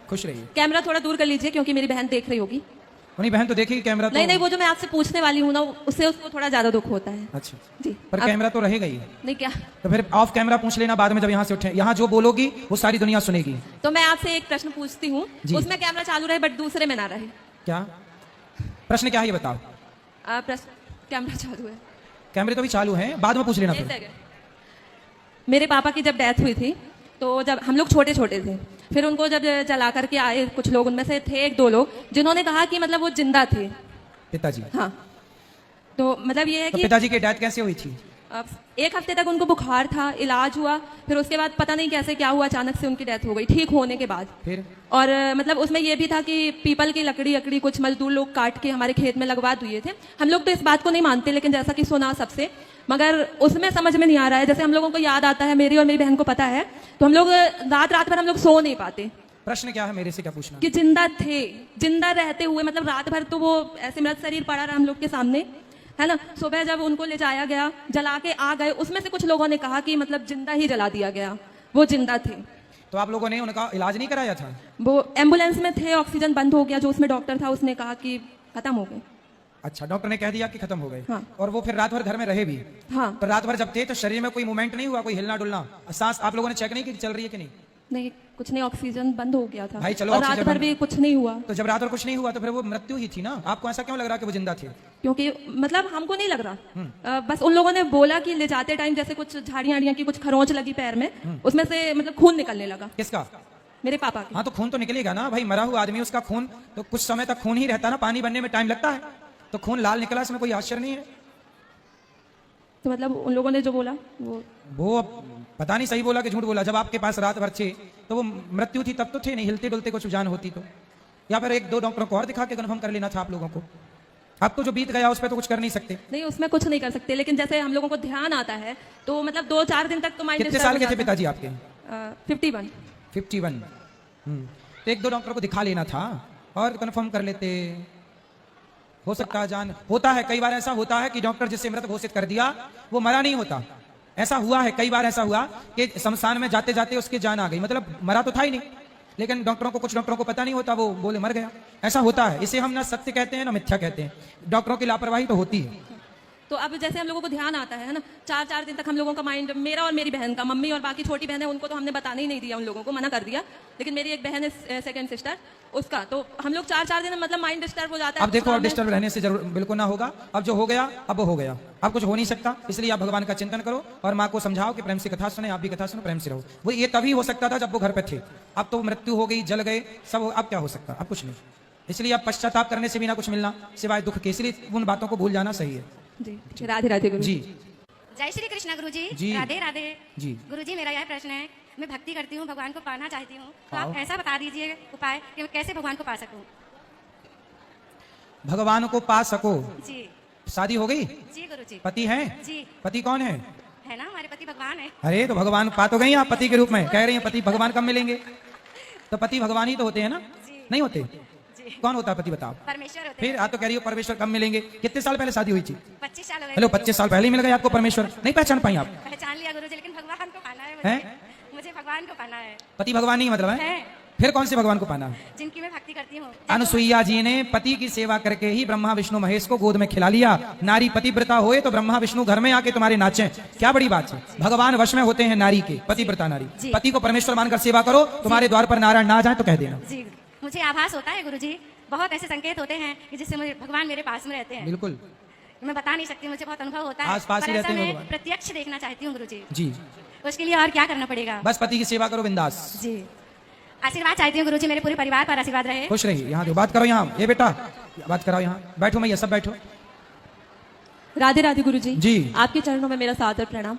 खुश रहिए। कैमरा थोड़ा दूर कर लीजिए क्योंकि मेरी बहन देख रही होगी। नहीं बहन तो देखेगी कैमरा तो। नहीं नहीं, वो जो मैं आपसे पूछने वाली हूँ ना, उससे उसको थोड़ा ज्यादा दुख होता है। अच्छा जी। पर कैमरा तो रहेगा ही। नहीं क्या? तो फिर ऑफ कैमरा पूछ लेना बाद में जब यहाँ से उठे। यहाँ जो बोलोगी वो सारी दुनिया सुनेगी। तो मैं आपसे एक प्रश्न पूछती हूँ, उसमें कैमरा चालू रहे बट दूसरे में ना रहे। क्या प्रश्न क्या है ये बताओ। प्रश्न, कैमरा चालू है। कैमरे तो भी चालू है, बाद में पूछ लेना फिर। मेरे पापा की जब डेथ हुई थी तो जब हम लोग छोटे छोटे थे, फिर उनको जब जला करके आए कुछ लोग, उनमें से थे एक दो लोग जिन्होंने कहा कि मतलब वो जिंदा थे। पिताजी? हाँ। तो मतलब ये है तो कि पिताजी की डेथ कैसे हुई थी? एक हफ्ते तक उनको बुखार था, इलाज हुआ, फिर उसके बाद पता नहीं कैसे क्या हुआ, अचानक से उनकी डेथ हो गई ठीक होने के बाद। फिर और मतलब उसमें यह भी था कि पीपल की लकड़ी कुछ मजदूर लोग काट के हमारे खेत में लगवा दिए थे। हम लोग तो इस बात को नहीं मानते, लेकिन जैसा कि सुना सबसे, मगर उसमें समझ में नहीं आ रहा है। जैसे हम लोगों को याद आता है, मेरी और मेरी बहन को पता है, तो हम लोग रात रात भर हम लोग सो नहीं पाते। प्रश्न क्या है मेरे से, क्या पूछना? कि जिंदा थे, जिंदा रहते हुए, मतलब रात भर तो वो ऐसे मृत शरीर पड़ा रहा हम लोग के सामने, है ना। सुबह जब उनको ले जाया गया, जला के आ गए, उसमें से कुछ लोगों ने कहा कि मतलब जिंदा ही जला दिया गया, वो जिंदा थे। तो आप लोगों ने उनका इलाज नहीं कराया था? वो एम्बुलेंस में थे, ऑक्सीजन बंद हो गया, जो उसमें डॉक्टर था उसने कहा कि खत्म हो गए। अच्छा, डॉक्टर ने कह दिया कि खत्म हो गए। हाँ। और वो फिर रात भर घर में रहे भी? हाँ। तो रात भर जब थे तो शरीर में कोई मूवमेंट नहीं हुआ, कोई हिलना डुलना, सांस आप लोगों ने चेक नहीं की चल रही है कि नहीं? नहीं, कुछ नहीं, ऑक्सीजन बंद हो गया था भाई चलो, और रात भर भी कुछ नहीं हुआ। तो जब रात भर कुछ नहीं हुआ तो फिर वो मृत्यु ही थी ना। आपको ऐसा क्यों लग रहा कि वो जिंदा थे? क्योंकि मतलब हमको नहीं लग रहा, बस उन लोगों ने बोला कि ले जाते टाइम जैसे कुछ झाड़ियां की कुछ खरोंच लगी पैर में, उसमें से मतलब खून निकलने लगा। किसका? मेरे पापा की। हाँ तो खून तो निकलेगा ना भाई, मरा हुआ आदमी, उसका खून तो कुछ समय तक खून ही रहता ना, पानी बनने में टाइम लगता है, तो खून लाल निकला, इसमें कोई आश्चर्य नहीं है। तो मतलब उन लोगों ने जो बोला वो पता नहीं सही बोला कि झूठ बोला। जब आपके पास रात भर थे तो वो मृत्यु थी तब तो थे नहीं, हिलते डुलते कुछ जान होती तो, या फिर एक दो डॉक्टरों को और दिखा के कन्फर्म कर लेना था आप लोगों को। अब तो जो बीत गया उस पर तो कुछ कर नहीं सकते। नहीं, उसमें कुछ नहीं कर सकते, लेकिन जैसे हम लोगों को ध्यान आता है तो मतलब 2-4 दिन तक तो माइंड। कितने साल के थे पिताजी आपके? 51। 51। तो एक दो डॉक्टर को दिखा लेना था और कन्फर्म कर लेते, हो सकता है जान। होता है कई बार ऐसा होता है कि डॉक्टर जिससे मृत घोषित कर दिया वो मरा नहीं होता। ऐसा हुआ है कई बार, ऐसा हुआ कि शमशान में जाते जाते उसकी जान आ गई, मतलब मरा तो था ही नहीं, लेकिन डॉक्टरों को, कुछ डॉक्टरों को पता नहीं होता, वो बोले मर गया। ऐसा होता है, इसे हम ना सत्य कहते हैं ना मिथ्या कहते हैं। डॉक्टरों की लापरवाही तो होती है। तो अब जैसे हम लोगों को ध्यान आता है ना, 4-4 दिन तक हम लोगों का माइंड, मेरा और मेरी बहन का, मम्मी और बाकी छोटी बहन है उनको तो हमने बताने ही नहीं दिया, उन लोगों को मना कर दिया, लेकिन मेरी एक बहन है सेकंड सिस्टर, उसका तो हम लोग 4-4 दिन मतलब माइंड डिस्टर्ब हो जाता है। अब देखो, अब डिस्टर्ब रहने से जरूर बिल्कुल ना होगा। अब जो हो गया अब वो हो गया, अब कुछ हो नहीं सकता। इसलिए आप भगवान का चिंतन करो और माँ को समझाओ कि प्रेम से कथा सुने, आप भी कथा सुनो, प्रेम से रहो। वो ये तभी हो सकता था जब वो घर पे थे, अब तो मृत्यु हो गई, जल गए सब, अब क्या हो सकता? अब कुछ नहीं। इसलिए अब पश्चाताप करने से भी ना कुछ मिलना सिवाय दुख के, इसलिए उन बातों को भूल जाना सही है। जी, राधे राधे गुरु जी। जय श्री कृष्ण गुरु जी। राधे राधे जी। गुरु जी, मेरा यह प्रश्न है, मैं भक्ति करती हूँ, भगवान को पाना चाहती हूँ, तो आप ऐसा बता दीजिए उपाय कि मैं कैसे भगवान को पा सकूं। भगवान को पा सको जी। शादी हो गई? जी गुरु जी। पति है? जी। पति कौन है? है ना, हमारे पति भगवान है। अरे तो भगवान पा तो गई आप पति के रूप में, कह रही हैं पति भगवान कब मिलेंगे? तो पति भगवान ही तो होते हैं ना? नहीं होते? कौन होता है पति बताओ? परमेश्वर होते फिर आप तो कह रही हो परमेश्वर कब मिलेंगे? कितने साल पहले शादी हुई थी? 25 साल हो गए। हेलो, 25 साल पहले ही मिल गए आपको परमेश्वर? नहीं पहचान पाई आप? पहचान लिया गुरु जी, लेकिन भगवान को पाना है मुझे भगवान को पाना है। पति भगवान नहीं मतलब है? फिर कौन से भगवान को पाना? जिनकी मैं भक्ति करती हूँ। अनुसुईया जी ने पति की सेवा करके ही ब्रह्मा विष्णु महेश को गोद में खिला लिया। नारी पतिव्रता होए तो ब्रह्मा विष्णु घर में आके तुम्हारे नाचे, क्या बड़ी बात है? भगवान वश में होते हैं नारी के, पतिव्रता नारी। पति को परमेश्वर मानकर सेवा करो, तुम्हारे द्वार पर नारायण ना जाए तो कह देना। जी, मुझे आभास होता है गुरु जी, बहुत ऐसे संकेत होते हैं कि जिससे मुझे भगवान मेरे पास में रहते हैं। बिल्कुल, मैं बता नहीं सकती, मुझे बहुत अनुभव होता है। आस-पास ही रहते हैं मैं भगवान। प्रत्यक्ष देखना चाहती हूँ गुरु जी। जी। उसके लिए और क्या करना पड़ेगा? बस पति की सेवा करो बिंदास। जी। आशीर्वाद चाहती हूँ गुरु जी, मेरे पूरे परिवार पर आशीर्वाद रहे। खुश रहिए। यहाँ बात करो, यहाँ ये बेटा बात कराओ, यहाँ बैठो, मैं ये सब बैठो। राधे राधे गुरु जी। जी। आपके चरणों में मेरा सादर प्रणाम।